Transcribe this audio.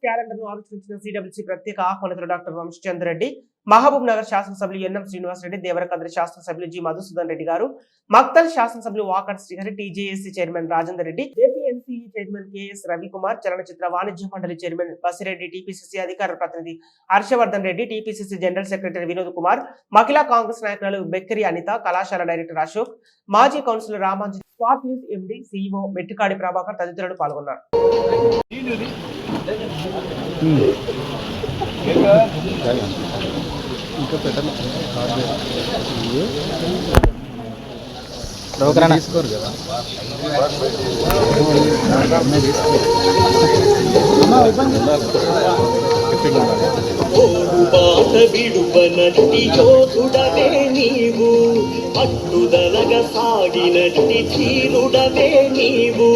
Calendar ను ఆవిష్కరించిన CWC ప్రత్యేక ఆహ్వానితులు డాక్టర్ వంశచంద్ర రెడ్డి, మహబూబ్ నగర్ శాసనసభ్యులు ఎన్ఎం శ్రీనివాస్ రెడ్డి, దేవరకద్రి శాసనసభ్యులు జి మధుసూదన్ రెడ్డి గారు, మక్తల్ శాసనసభ్యులు వాకర్ Srihari, TJAC chairman Rajender Reddy, APNCE chairman KS Ravikumar, చలనచిత్ర వాణిజ్య మండలి చైర్మన్ బసిరెడ్డి, టీపీసీసీ అధికార ప్రతినిధి Harshavardhan Reddy, TPCC general secretary Vinod Kumar, మహిళా కాంగ్రెస్ నాయకులు బెక్కరి అనిత, కళాశాల డైరెక్టర్ అశోక్, మాజీ councillor Ramanji, spot news MD CEO Mettikadi Prabhakar తదితరులు పాల్గొన్నారు. తీసుకోరు కదా విడుపనట్టి యోధుడవే నీవు, పట్టుదలగా సాగినట్టి ధీరుడవే నీవు.